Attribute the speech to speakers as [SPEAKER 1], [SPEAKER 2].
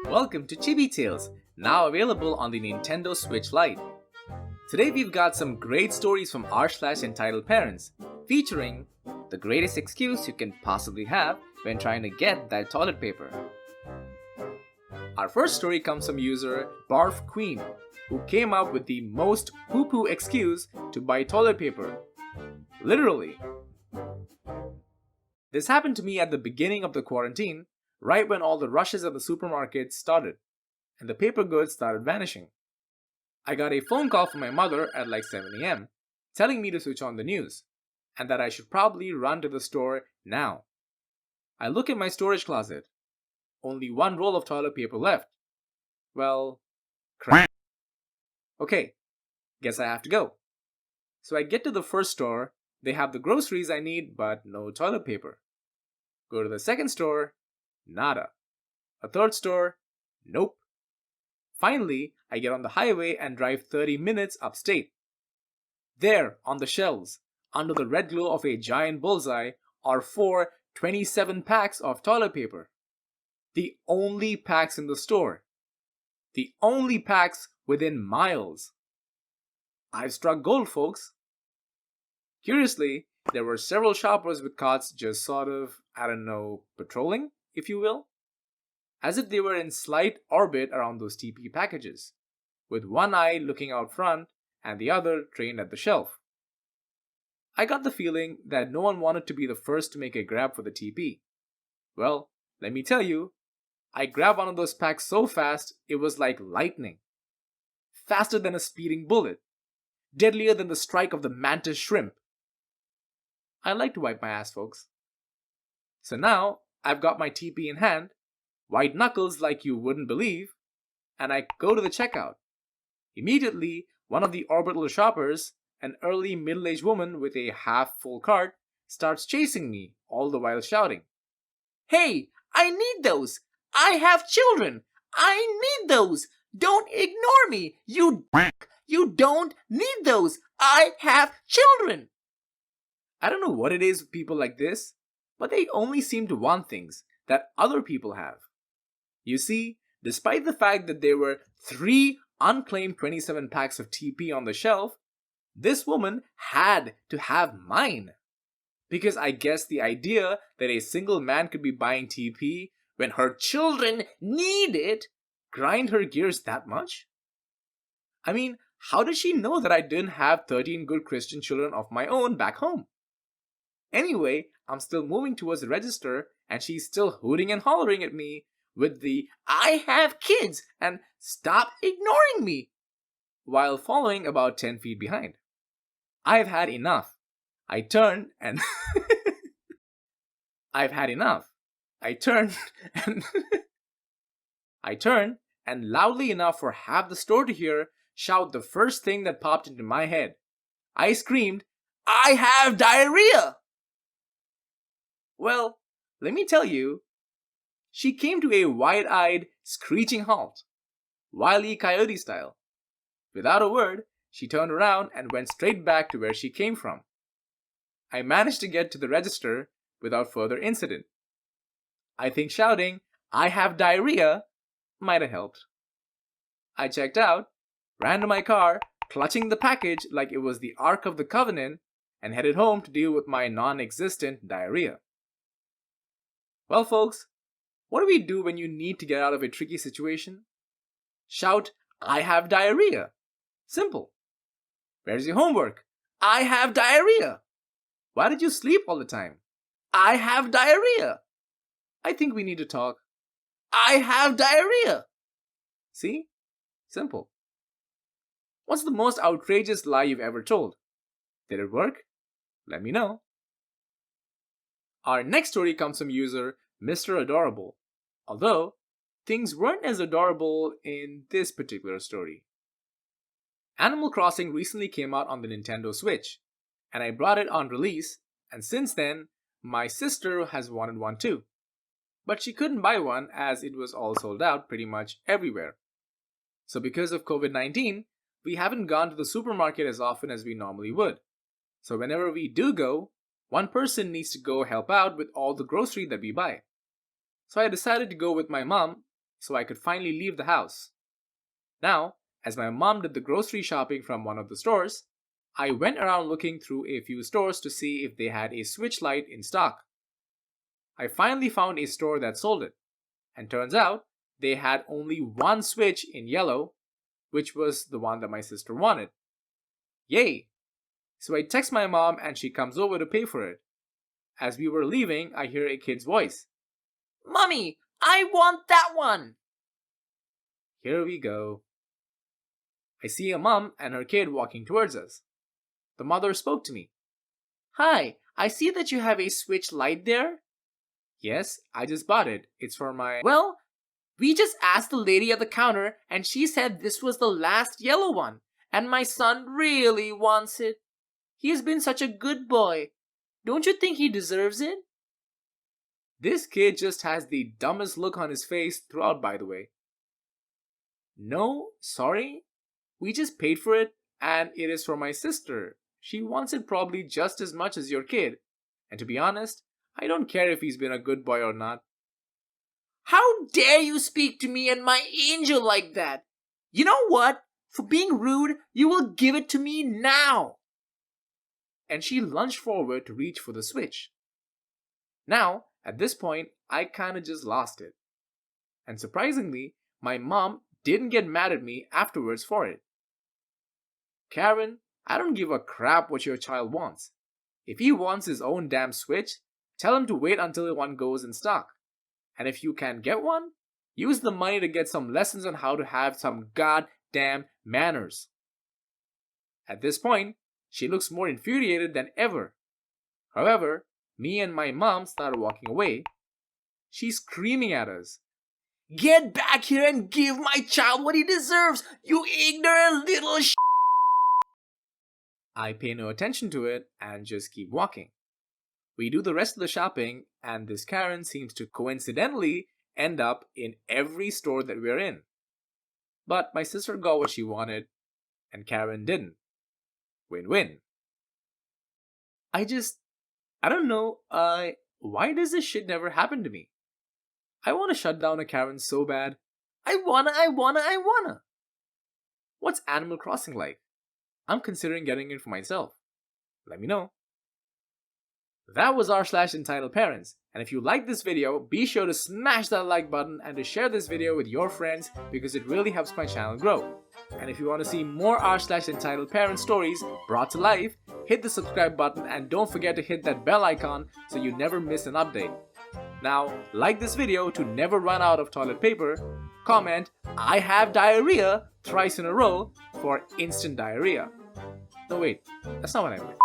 [SPEAKER 1] Welcome to Chibi Tales, now available on the Nintendo Switch Lite. Today we've got some great stories from r/EntitledParents, featuring the greatest excuse you can possibly have when trying to get that toilet paper. Our first story comes from user Barf Queen, who came up with the most poo-poo excuse to buy toilet paper. Literally. This happened to me at the beginning of the quarantine, right when all the rushes at the supermarket started, and the paper goods started vanishing. I got a phone call from my mother at like 7 a.m. telling me to switch on the news, and that I should probably run to the store now. I look at my storage closet. Only one roll of toilet paper left. Well, crap. Okay, guess I have to go. So I get to the first store. They have the groceries I need, but no toilet paper. Go to the second store. Nada. A third store? Nope. Finally, I get on the highway and drive 30 minutes upstate. There, on the shelves, under the red glow of a giant bullseye, are 4 27 packs of toilet paper. The only packs in the store. The only packs within miles. I've struck gold, folks. Curiously, there were several shoppers with carts just sort of, patrolling, if you will, as if they were in slight orbit around those TP packages, with one eye looking out front and the other trained at the shelf. I got the feeling that no one wanted to be the first to make a grab for the TP. Well, let me tell you, I grabbed one of those packs so fast it was like lightning. Faster than a speeding bullet. Deadlier than the strike of the mantis shrimp. I like to wipe my ass, folks. So now, I've got my TP in hand, white knuckles like you wouldn't believe, and I go to the checkout. Immediately, one of the orbital shoppers, an early middle-aged woman with a half-full cart, starts chasing me, all the while shouting, "Hey, I need those! I have children! I need those! Don't ignore me! You don't need those! I have children!" I don't know what it is with people like this, but they only seem to want things that other people have. You see, despite the fact that there were 3 unclaimed 27 packs of TP on the shelf, this woman had to have mine. Because I guess the idea that a single man could be buying TP when her children need it grind her gears that much? I mean, how did she know that I didn't have 13 good Christian children of my own back home? Anyway, I'm still moving towards the register and she's still hooting and hollering at me with the "I have kids" and "Stop ignoring me" while following about 10 feet behind. I've had enough. I turn and I've had enough. I turn and loudly enough for half the store to hear, shout the first thing that popped into my head. I screamed, "I have diarrhea!" Well, let me tell you, she came to a wide-eyed, screeching halt, Wile E. Coyote style. Without a word, she turned around and went straight back to where she came from. I managed to get to the register without further incident. I think shouting, "I have diarrhea," might have helped. I checked out, ran to my car, clutching the package like it was the Ark of the Covenant, and headed home to deal with my non-existent diarrhea. Well, folks, what do we do when you need to get out of a tricky situation? Shout, "I have diarrhea." Simple. Where's your homework? "I have diarrhea." Why did you sleep all the time? "I have diarrhea." I think we need to talk. "I have diarrhea." See? Simple. What's the most outrageous lie you've ever told? Did it work? Let me know. Our next story comes from user Mr. Adorable, although things weren't as adorable in this particular story. Animal Crossing recently came out on the Nintendo Switch, and I brought it on release, and since then, my sister has wanted one too. But she couldn't buy one as it was all sold out pretty much everywhere. So because of COVID-19, we haven't gone to the supermarket as often as we normally would. So whenever we do go, one person needs to go help out with all the grocery that we buy. So I decided to go with my mom, so I could finally leave the house. Now, as my mom did the grocery shopping from one of the stores, I went around looking through a few stores to see if they had a switch light in stock. I finally found a store that sold it, and turns out they had only one switch in yellow, which was the one that my sister wanted. Yay! So I text my mom and she comes over to pay for it. As we were leaving, I hear a kid's voice.
[SPEAKER 2] Mommy, I want that one!
[SPEAKER 1] Here we go. I see a mom and her kid walking towards us. The mother spoke to me.
[SPEAKER 2] Hi, I see that you have a switch light there.
[SPEAKER 1] Yes, I just bought it. It's for my...
[SPEAKER 2] Well, we just asked the lady at the counter and she said this was the last yellow one, and my son really wants it. He has been such a good boy. Don't you think he deserves it?
[SPEAKER 1] This kid just has the dumbest look on his face throughout, by the way. No, sorry. We just paid for it and it is for my sister. She wants it probably just as much as your kid. And to be honest, I don't care if he's been a good boy or not.
[SPEAKER 2] How dare you speak to me and my angel like that? You know what? For being rude, you will give it to me now.
[SPEAKER 1] And she lunged forward to reach for the switch. Now, at this point, I kinda just lost it. And surprisingly, my mom didn't get mad at me afterwards for it. Karen, I don't give a crap what your child wants. If he wants his own damn switch, tell him to wait until one goes in stock. And if you can't get one, use the money to get some lessons on how to have some goddamn manners. At this point, she looks more infuriated than ever. However, me and my mom started walking away. She's screaming at us.
[SPEAKER 2] Get back here and give my child what he deserves, you ignorant little sh**.
[SPEAKER 1] I pay no attention to it and just keep walking. We do the rest of the shopping, and this Karen seems to coincidentally end up in every store that we're in. But my sister got what she wanted, and Karen didn't. Win-win. I don't know, why does this shit never happen to me? I want to shut down a Karen so bad. I wanna. What's Animal Crossing like? I'm considering getting it for myself. Let me know. That was r/EntitledParents, and if you like this video, be sure to smash that like button and to share this video with your friends because it really helps my channel grow. And if you want to see more r/EntitledParents stories brought to life, hit the subscribe button and don't forget to hit that bell icon so you never miss an update. Now, like this video to never run out of toilet paper, comment, "I have diarrhea" thrice in a row for instant diarrhea. No wait, that's not what I meant.